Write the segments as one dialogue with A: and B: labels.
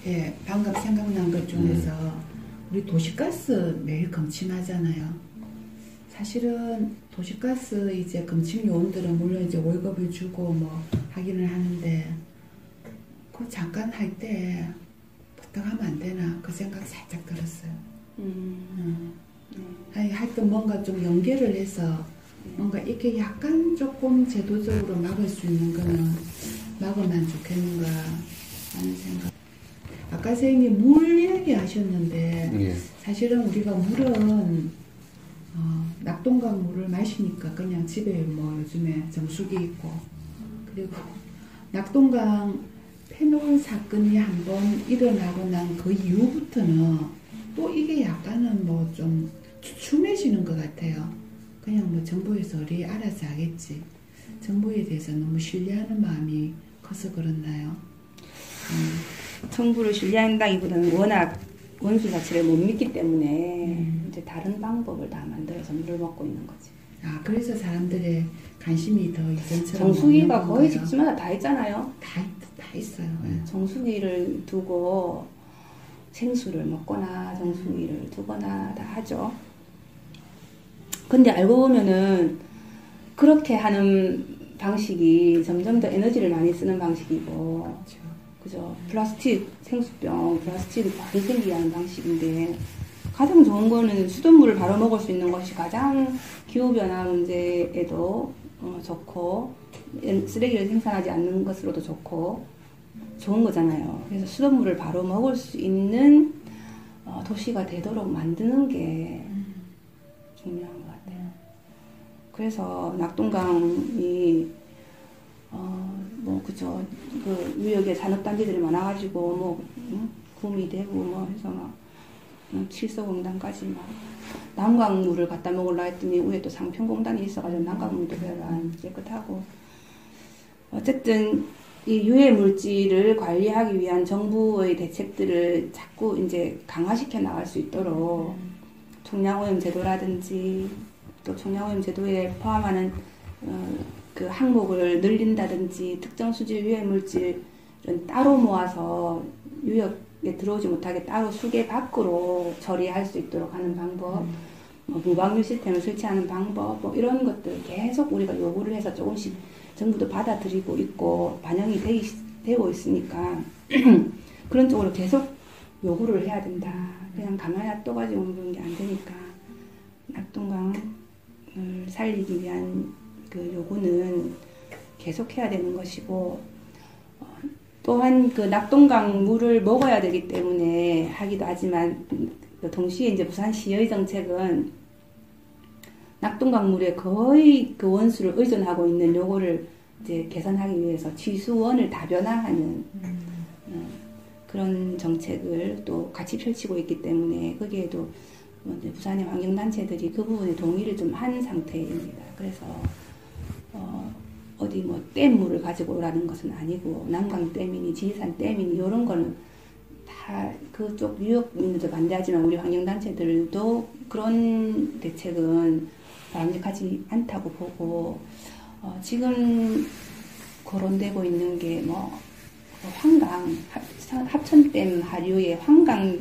A: 예, 방금 생각난 것 중에서 우리 도시가스 매일 검침하잖아요. 사실은 도시가스 이제 검침 요원들은 물론 이제 월급을 주고 뭐 하기는 하는데 그 잠깐 할 때 부탁하면 안 되나 그 생각 살짝 들었어요. 아니 하여튼 뭔가 좀 연계를 해서 뭔가 이렇게 약간 조금 제도적으로 막을 수 있는 거는 막으면 좋겠는가 하는 생각. 아까 선생님 물 얘기하셨는데
B: 예.
A: 사실은 우리가 물은 낙동강 물을 마시니까 그냥 집에 뭐 요즘에 정수기 있고 그리고 낙동강 페놀 사건이 한번 일어나고 난 그 이후부터는 또 이게 약간은 뭐 좀 추춤해지는 것 같아요. 그냥 뭐 정부에서 어리 알아서 하겠지. 정부에 대해서 너무 신뢰하는 마음이 커서 그렇나요?
C: 정부를 신뢰한다기보다는 워낙 원수 자체를 못 믿기 때문에 이제 다른 방법을 다 만들어서 물을 먹고 있는 거지.
A: 아, 그래서 사람들의 관심이 더 이전처럼
C: 정수기가 거의 집집마다 다 있잖아요.
A: 다 있어요.
C: 정수기를 두고 생수를 먹거나 정수기를 두거나 다 하죠. 근데 알고 보면은 그렇게 하는 방식이 점점 더 에너지를 많이 쓰는 방식이고,
A: 그렇죠.
C: 그죠? 플라스틱 생수병, 플라스틱이 많이 생기게 하는 방식인데, 가장 좋은 거는 수돗물을 바로 먹을 수 있는 것이 가장 기후변화 문제에도 좋고, 쓰레기를 생산하지 않는 것으로도 좋고, 좋은 거잖아요. 그래서 수돗물을 바로 먹을 수 있는 도시가 되도록 만드는 게 중요한 것 같아요. 그래서 낙동강이 뭐 그죠, 그 유역에 산업단지들이 많아가지고 뭐 구미 되고 뭐 해서 막 칠서공단까지 막 남강물을 갖다 먹으려 했더니 위에 또 상평공단이 있어가지고 남강물도 별로 안 깨끗하고, 어쨌든 이 유해 물질을 관리하기 위한 정부의 대책들을 자꾸 이제 강화시켜 나갈 수 있도록 총량오염 제도라든지 또 총량오염 제도에 포함하는 그 항목을 늘린다든지 특정 수질 유해 물질은 따로 모아서 유역에 들어오지 못하게 따로 수계 밖으로 처리할 수 있도록 하는 방법, 뭐 무방류 시스템을 설치하는 방법, 뭐 이런 것들 계속 우리가 요구를 해서 조금씩 정부도 받아들이고 있고 반영이 되고 있으니까 그런 쪽으로 계속 요구를 해야 된다. 그냥 가만히 놔둬가지고 그런 게 안 되니까 낙동강을 살리기 위한 그 요구는 계속해야 되는 것이고, 또한 그 낙동강 물을 먹어야 되기 때문에 하기도 하지만 동시에 이제 부산시의 정책은 낙동강 물에 거의 그 원수를 의존하고 있는 요거를 이제 개선하기 위해서 지수원을 다변화하는 그런 정책을 또 같이 펼치고 있기 때문에 거기에도 이제 부산의 환경단체들이 그 부분에 동의를 좀 한 상태입니다. 그래서 어디 뭐 댐물을 가지고 오라는 것은 아니고 남강댐이니 지리산댐이니 이런 거는 다 그쪽 유역민들도 반대하지만 우리 환경단체들도 그런 대책은 바람직하지 않다고 보고, 지금 거론되고 있는 게 뭐 환강 합천댐 하류의 환강이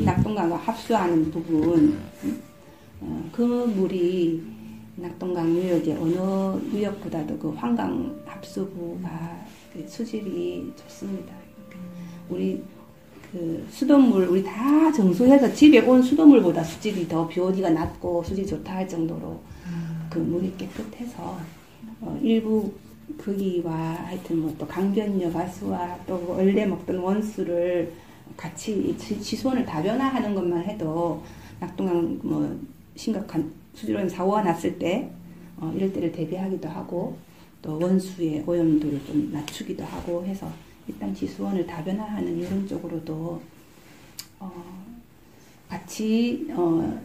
C: 낙동강과 합수하는 부분, 그 물이 낙동강 유역의 어느 유역보다도 그 환강 합수부가 그 수질이 좋습니다. 우리 그 수돗물 우리 다 정수해서 집에 온 수돗물보다 수질이 더 BOD가 낮고 수질이 좋다 할 정도로 그 물이 깨끗해서 일부 거기와 하여튼 뭐 또 강변역 가수와 또 원래 먹던 원수를 같이 지수원을 다변화하는 것만 해도 낙동강 뭐 심각한 수질오염 사고가 났을 때 이럴 때를 대비하기도 하고 또 원수의 오염도를 좀 낮추기도 하고 해서 일단 지수원을 다변화하는 이런 쪽으로도 같이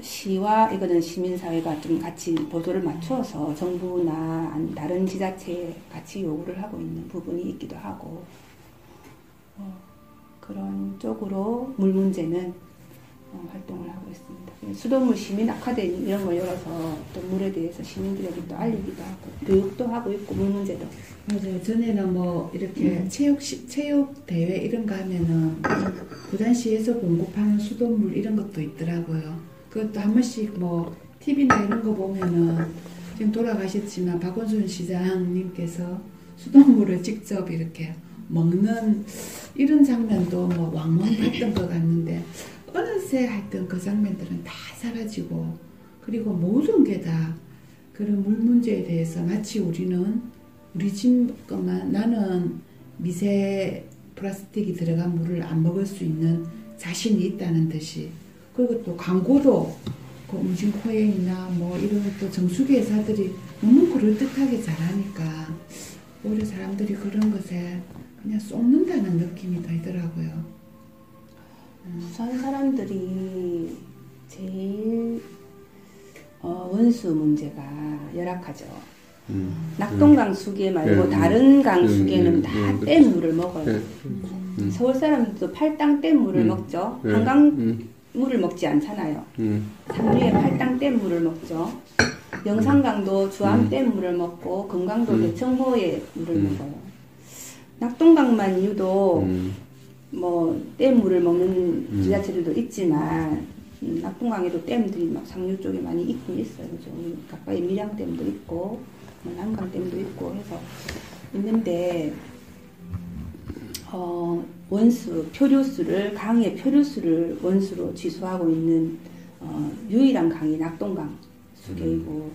C: 시와 이거는 시민사회가 좀 같이 보조를 맞추어서 정부나 다른 지자체에 같이 요구를 하고 있는 부분이 있기도 하고, 그런 쪽으로 물 문제는 활동을 하고 있습니다. 수돗물 시민 아카데미 이런 걸 열어서 또 물에 대해서 시민들에게 또 알리기도 하고 교육도 하고 있고 물 문제도.
A: 맞아요. 전에는 뭐 이렇게 체육 대회 이런 거 하면은 부산시에서 공급하는 수돗물 이런 것도 있더라고요. 그것도 한 번씩 뭐 TV나 이런 거 보면은 지금 돌아가셨지만 박원순 시장님께서 수돗물을 직접 이렇게 먹는 이런 장면도 뭐 왕왕했던 것 같는데 어느새 하여튼 그 장면들은 다 사라지고 그리고 모든 게 다 그런 물 문제에 대해서 마치 우리는 우리 집 것만 나는 미세 플라스틱이 들어간 물을 안 먹을 수 있는 자신이 있다는 듯이 그리고 또 광고도 그 웅진코에이나 뭐 이런 또 정수기 회사들이 너무 그럴듯하게 잘하니까 오히려 사람들이 그런 것에 그냥 쏟는다는 느낌이 들더라고요.
C: 부산 사람들이 제일 원수 문제가 열악하죠. 낙동강 수계 말고 다른 강 수계는 다 댐 물을 먹어요. 서울 사람들도 팔당 댐 물을 먹죠. 한강 물을 먹지 않잖아요. 삼류에 팔당 댐 물을 먹죠. 영산강도 주암 댐 물을 먹고 금강도 대청호의 물을 먹어요. 낙동강만 유독 뭐 댐 물을 먹는 지자체들도 있지만 낙동강에도 댐들이 막 상류 쪽에 많이 있긴 있어요. 그죠? 가까이 밀양댐도 있고 남강댐도 있고 해서 있는데 원수 표류수를 강의 표류수를 원수로 취소하고 있는 유일한 강이 낙동강 수계이고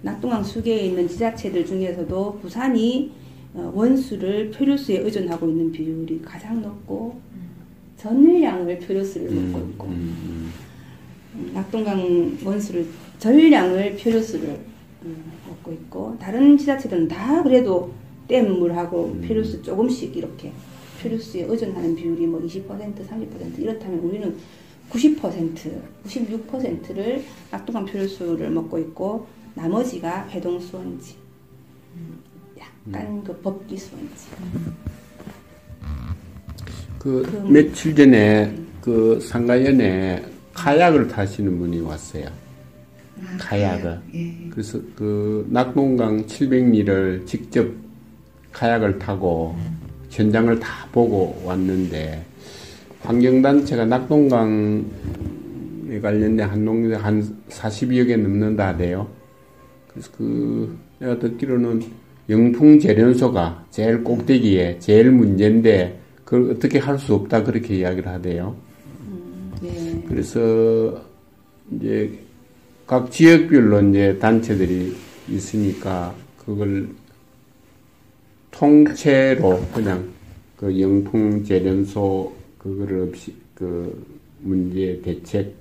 C: 낙동강 수계에 있는 지자체들 중에서도 부산이 원수를 표류수에 의존하고 있는 비율이 가장 높고 전량을 표류수를 먹고 있고 낙동강 원수를 전량을 표류수를 먹고 있고 다른 지자체들은 다 그래도 댐물하고 표류수 조금씩 이렇게 표류수에 의존하는 비율이 뭐 20%, 30% 이렇다면 우리는 90%, 96%를 낙동강 표류수를 먹고 있고 나머지가 회동수원지 약간 그 법기 수원지.
B: 며칠 전에 그 상가연에 카약을 타시는 분이 왔어요. 카약을.
A: 예.
B: 그래서 그 낙동강 700리를 직접 카약을 타고 현장을 다 보고 왔는데 환경단체가 낙동강에 관련된 한농에 한 40여 개 넘는다 하대요. 그래서 내가 듣기로는 영풍재련소가 제일 꼭대기에 제일 문제인데 그걸 어떻게 할 수 없다 그렇게 이야기를 하대요.
C: 네.
B: 그래서 이제 각 지역별로 이제 단체들이 있으니까 그걸 통째로 그냥 그 영풍재련소 그거를 없이 그 문제 대책을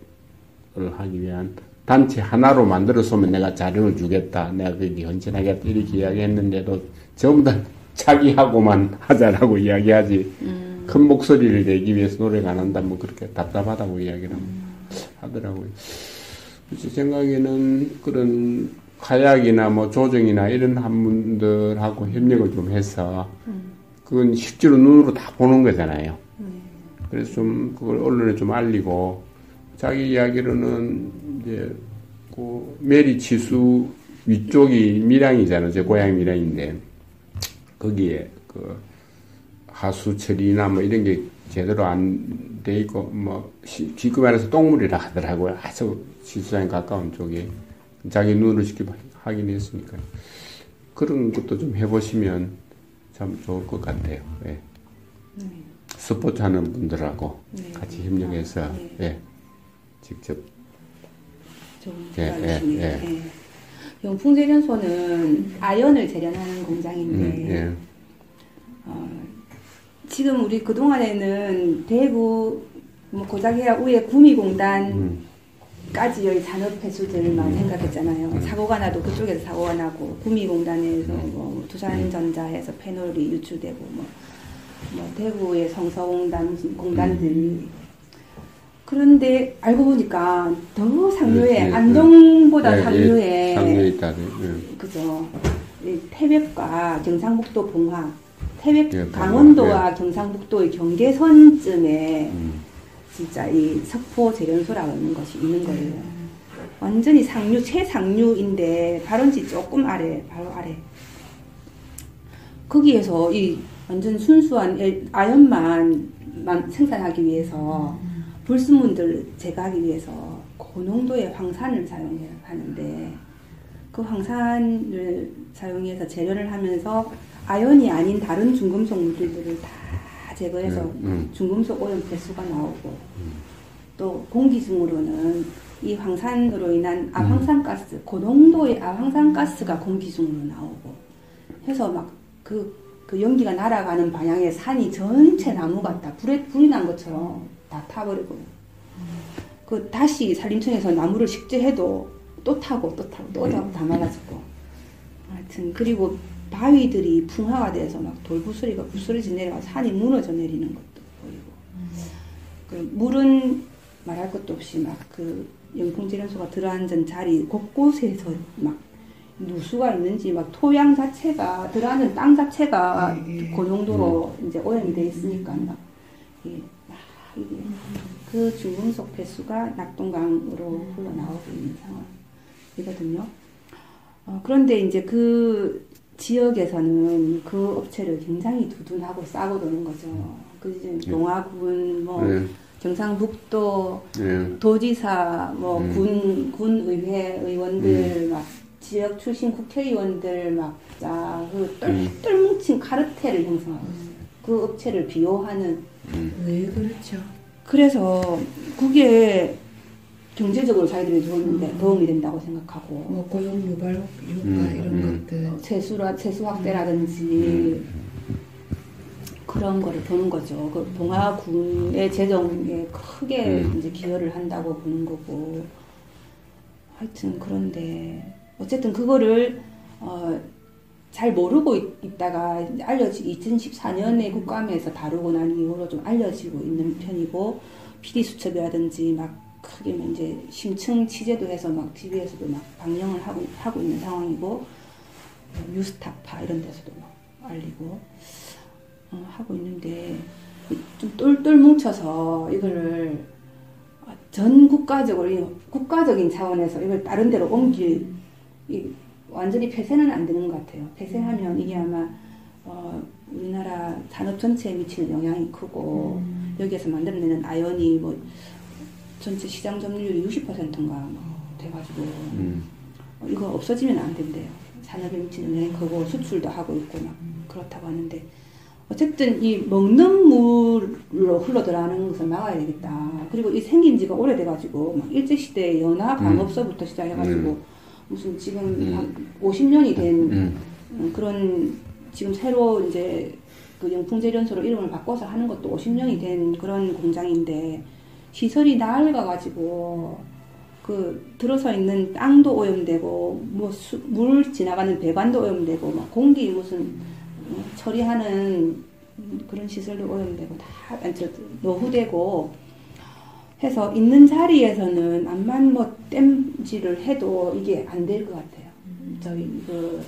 B: 하기 위한 단체 하나로 만들어서면 내가 자료를 주겠다. 내가 거기 헌신하겠다. 이렇게 이야기했는데도 전부 다 자기하고만 하자라고 이야기하지. 큰 목소리를 내기 위해서 노래가 안 한다. 뭐 그렇게 답답하다고 이야기를 하더라고요. 제 생각에는 그런 카약이나 뭐 조정이나 이런 한분들하고 협력을 좀 해서 그건 실제로 눈으로 다 보는 거잖아요. 그래서 좀 그걸 언론에 좀 알리고 자기 이야기로는 이제 그 메리치수 위쪽이 밀양이잖아요. 제 고향 밀양인데 거기에 그 하수 처리나 뭐 이런 게 제대로 안 돼 있고 뭐 지금 말해서 똥물이라 하더라고요. 아주 지수장에 가까운 쪽에 자기 눈으로 직접 하긴 했으니까 그런 것도 좀 해보시면 참 좋을 것 같아요. 예. 스포츠 하는 분들하고 같이 협력해서 예. 직접
C: 영풍재련소는 아연을 재련하는 공장인데 지금 우리 그동안에는 대구 뭐 고작해야 우에 구미공단까지의 산업폐수들만 생각했잖아요. 사고가 나도 그쪽에서 사고가 나고 구미공단에서 뭐 두산전자에서 페놀이 유출되고 뭐 대구의 성서공단 무슨 공단들이 그런데 알고 보니까 더 상류에 안동보다 상류에
B: 상류에 있다.
C: 그죠. 태백과 경상북도 봉화, 태백 강원도와 경상북도의 경계선쯤에 진짜 이 석포 재련소라고 하는 것이 있는 거예요. 완전히 상류, 최상류인데 발원지 조금 아래, 바로 아래. 거기에서 이 완전 순수한 아연만 생산하기 위해서 불순물들을 제거하기 위해서 고농도의 황산을 사용해야 하는데 그 황산을 사용해서 재련을 하면서 아연이 아닌 다른 중금속 물질들을 다 제거해서 중금속 오염 배수가 나오고 또 공기중으로는 이 황산으로 인한 아황산가스, 고농도의 아황산가스가 공기중으로 나오고 해서 막 그 연기가 날아가는 방향에 산이 전체 나무가 다 불이 난 것처럼 다 타버리고 그 다시 산림청에서 나무를 식재해도 또 타고 또 다 말라졌고 하여튼 그리고 바위들이 풍화가 돼서 막 돌부스리가 부스러지 내려가 산이 무너져 내리는 것도 보이고 그 물은 말할 것도 없이 막 그 영풍재련소가 들어앉은 자리 곳곳에서 막 누수가 있는지 막 토양 자체가 들어앉은 땅 자체가 그 정도로 이제 오염이 돼 있으니까 막 이게 그 중금속 배수가 낙동강으로 흘러나오고 있는 상황이거든요. 그런데 이제 그 지역에서는 그 업체를 굉장히 두둔하고 싸고 도는 거죠. 그 이제 동아군 뭐 경상북도 도지사 뭐 군의회 의원들 막 지역 출신 국회의원들 막그 똘똘 뭉친 카르텔을 형성하고 있어요. 그 업체를 비호하는.
A: 왜 그렇죠?
C: 그래서 그게 경제적으로 자기들이 도움이 된다고 생각하고.
A: 뭐 고용 유발 효과 이런 것들.
C: 세수 확대라든지 그런 거를 보는 거죠. 그 동아군의 재정에 크게 이제 기여를 한다고 보는 거고. 하여튼 그런데 어쨌든 그거를 잘 모르고 있다가 2014년에 국감에서 다루고 난 이후로 좀 알려지고 있는 편이고 PD수첩이라든지 막 크게 이제 심층 취재도 해서 막 TV에서도 막 방영을 하고 있는 상황이고 뉴스타파 이런 데서도 막 알리고 하고 있는데 좀 똘똘 뭉쳐서 이거를 전 국가적인 차원에서 이걸 다른 데로 완전히 폐쇄는 안 되는 것 같아요. 폐쇄하면 이게 아마 우리나라 산업 전체에 미치는 영향이 크고 여기에서 만들어내는 아연이 뭐 전체 시장 점유율이 60%인가 돼가지고 이거 없어지면 안 된대요. 산업에 미치는 영향이 크고 수출도 하고 있고 막 그렇다고 하는데 어쨌든 이 먹는 물로 흘러들어가는 것을 막아야 되겠다. 그리고 이 생긴 지가 오래돼가지고 막 일제시대 연화 방업서부터 시작해가지고 무슨 지금 한 50년이 된 그런 지금 새로 이제 그 영풍재련소로 이름을 바꿔서 하는 것도 50년이 된 그런 공장인데 시설이 낡아가지고 그 들어서 있는 땅도 오염되고 뭐 물 지나가는 배관도 오염되고 막 공기 무슨 처리하는 그런 시설도 오염되고 다 노후되고 해서 있는 자리에서는 암만 뭐 땜질을 해도 이게 안 될 것 같아요. 저희 그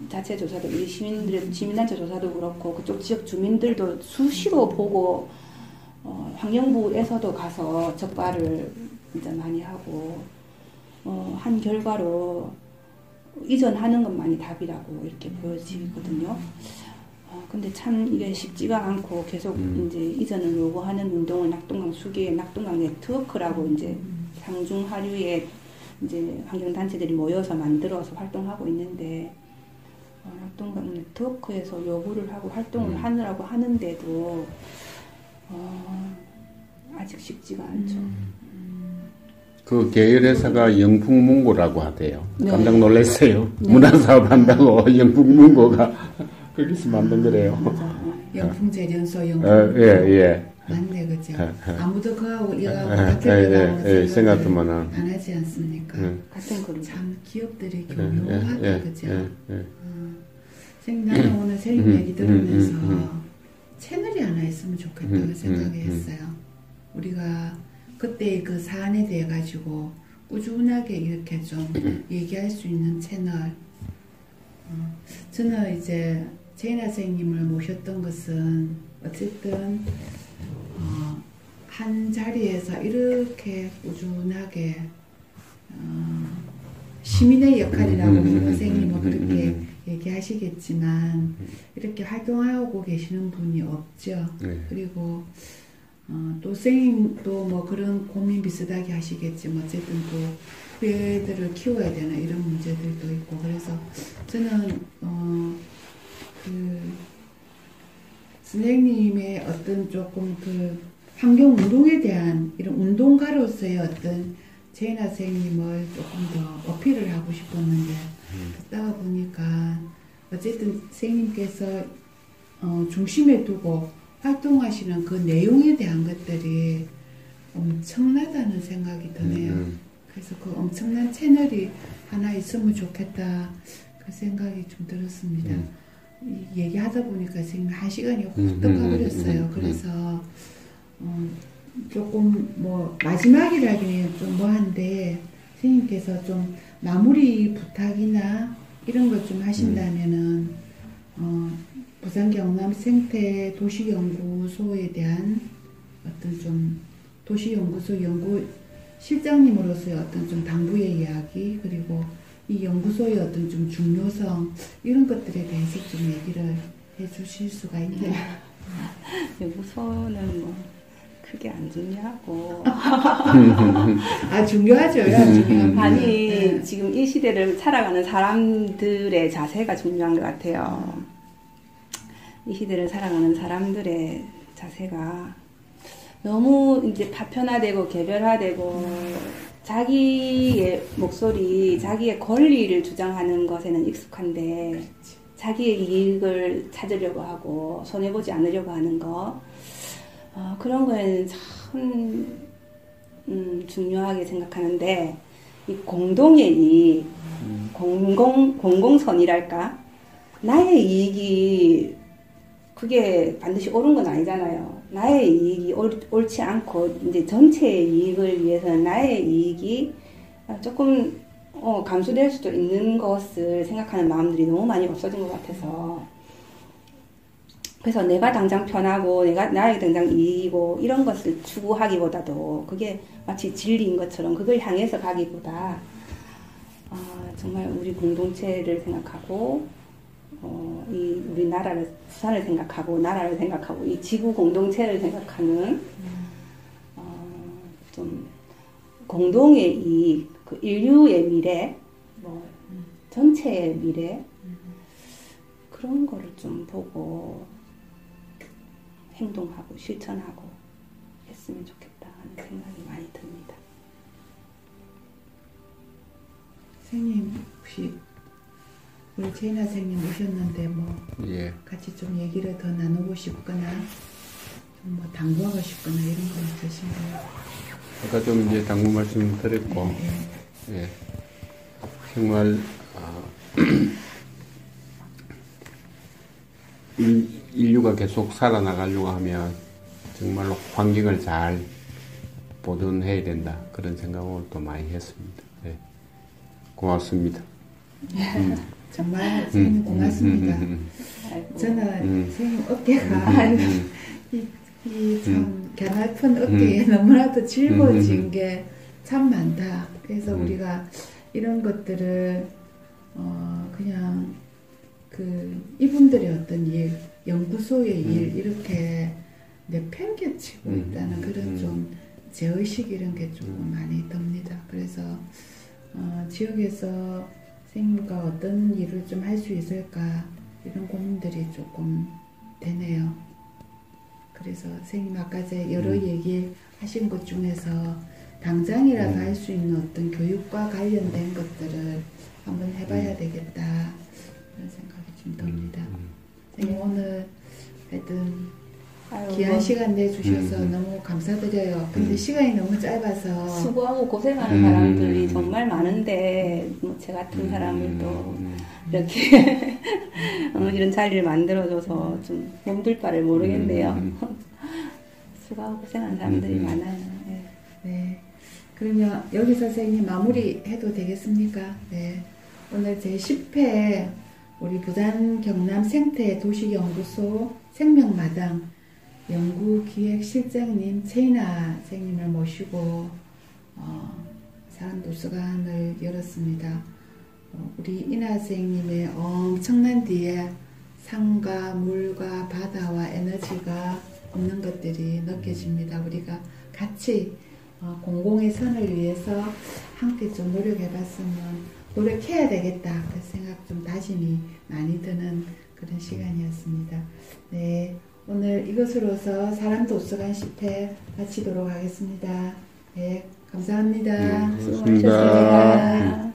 C: 자체 조사도 우리 시민단체 조사도 그렇고 그쪽 지역 주민들도 수시로 보고 환경부에서도 가서 적발을 진짜 많이 하고 한 결과로 이전하는 것만이 답이라고 이렇게 보여지거든요. 근데 참 이게 쉽지가 않고 계속 이제 이전을 요구하는 운동을 낙동강 수기의 낙동강 네트워크라고 이제 상중 하류의 이제 환경단체들이 모여서 만들어서 활동하고 있는데 낙동강 네트워크에서 요구를 하고 활동을 하느라고 하는데도 아직 쉽지가 않죠.
B: 그 계열회사가 영풍문고라고 하대요.
C: 네.
B: 깜짝 놀랐어요.
C: 네.
B: 문화사업 한다고 영풍문고가 거기서 만든 거래요.
A: 영풍재련소
B: 예.
A: 맞네, 그죠? 아무도 그하고 이거하고 같은 거라고
B: 생각하면은
A: 안 하지 않습니까?
C: 같은 그룹.
A: 참 기업들이 교묘하다, 그죠? 나는 오늘 선생님 얘기 들으면서 채널이 하나 있으면 좋겠다고 생각했어요. 우리가 그때 그 사안에 대해 가지고 꾸준하게 이렇게 좀 얘기할 수 있는 채널. 저는 이제 제이나 선생님을 모셨던 것은 어쨌든 한 자리에서 이렇게 꾸준하게 시민의 역할이라고 선생님은 그렇게 얘기하시겠지만 이렇게 활동하고 계시는 분이 없죠.
B: 네.
A: 그리고 또 선생님도 뭐 그런 고민 비슷하게 하시겠지만 어쨌든 또 후배들을 키워야 되나 이런 문제들도 있고 그래서 저는 그 선생님의 어떤 조금 그 환경 운동에 대한 이런 운동가로서의 어떤 제이나 선생님을 조금 더 어필을 하고 싶었는데 듣다가 보니까 어쨌든 선생님께서 중심에 두고 활동하시는 그 내용에 대한 것들이 엄청나다는 생각이 드네요. 그래서 그 엄청난 채널이 하나 있으면 좋겠다 그 생각이 좀 들었습니다. 얘기하다 보니까 선생님 1시간이 훅 가버렸어요. 그래서 조금 뭐 마지막이라기는 좀 뭐한데 선생님께서 좀 마무리 부탁이나 이런 것 좀 하신다면은 부산 경남 생태 도시연구소에 대한 어떤 좀 도시연구소 연구 실장님으로서의 어떤 좀 당부의 이야기 그리고 이 연구소의 어떤 좀 중요성 이런 것들에 대해서 좀 얘기를 해주실 수가 있나요?
C: 연구소는 뭐 크게 안 중요하고
A: 중요하죠. 중요합니다.
C: 아니
A: 네.
C: 지금 이 시대를 살아가는 사람들의 자세가 중요한 것 같아요. 이 시대를 살아가는 사람들의 자세가 너무 이제 파편화되고 개별화되고 자기의 목소리, 자기의 권리를 주장하는 것에는 익숙한데 자기의 이익을 찾으려고 하고 손해보지 않으려고 하는 거 그런 거에는 참 중요하게 생각하는데 이 공동의 이익, 공공선이랄까 나의 이익이 그게 반드시 옳은 건 아니잖아요. 나의 이익이 옳지 않고 이제 전체의 이익을 위해서는 나의 이익이 조금 감수될 수도 있는 것을 생각하는 마음들이 너무 많이 없어진 것 같아서 그래서 내가 당장 편하고 나에게 당장 이익이고 이런 것을 추구하기보다도 그게 마치 진리인 것처럼 그걸 향해서 가기보다 정말 우리 공동체를 생각하고 이 우리나라를 부산을 생각하고 나라를 생각하고 이 지구 공동체를 생각하는 좀 공동의 이익, 그 인류의 미래, 뭐 전체의 미래 그런 거를 좀 보고 행동하고 실천하고 했으면 좋겠다 하는 생각이 많이 듭니다.
A: 선생님 혹시 우리 제이나 선생님 오셨는데 뭐
B: 예.
A: 같이 좀 얘기를 더 나누고 싶거나 좀 뭐 당부하고 싶거나 이런 거 있으신가요?
B: 아까 좀 이제 당부 말씀 드렸고, 예. 정말 인류가 계속 살아나가려고 하면 정말로 환경을 잘 보존해야 된다 그런 생각을 또 많이 했습니다. 예. 고맙습니다.
A: 정말 선생님 고맙습니다. 저는 선생님 어깨가 참 개날픈 어깨에 너무나도 짊어진 게 참 많다. 그래서 우리가 이런 것들을 그냥 그 이분들의 어떤 일, 연구소의 일 이렇게 내팽개치고 있다는 그런 좀 제의식 이런 게 조금 많이 듭니다. 그래서 지역에서 선생님과 어떤 일을 좀 할 수 있을까 이런 고민들이 조금 되네요. 그래서 선생님 아까 여러 얘기 하신 것 중에서 당장이라도 할 수 있는 어떤 교육과 관련된 것들을 한번 해봐야 되겠다 그런 생각이 좀 듭니다. 선생님 오늘 하여튼 귀한 시간 내주셔서 너무 감사드려요. 근데 시간이 너무 짧아서
C: 수고하고 고생하는 사람들이 정말 많은데 제 같은 사람을 또 이렇게 이런 자리를 만들어줘서 좀 몸둘 바를 모르겠네요. 수고하고 고생하는 사람들이 많아요.
A: 네. 그러면 여기서 선생님 마무리 해도 되겠습니까? 네. 오늘 제10회 우리 부산 경남 생태 도시연구소 생명마당 연구기획실장님 최인아 선생님을 모시고 사람도서관을 열었습니다. 우리 인하 선생님의 엄청난 뒤에 산과 물과 바다와 에너지가 없는 것들이 느껴집니다. 우리가 같이 공공의 선을 위해서 함께 좀 노력해봤으면 노력해야 되겠다 그 생각 좀 다짐이 많이 드는 그런 시간이었습니다. 네, 오늘 이것으로서 사람도서관 10회 마치도록 하겠습니다. 네, 감사합니다.
B: 고맙습니다.
A: 수고하셨습니다.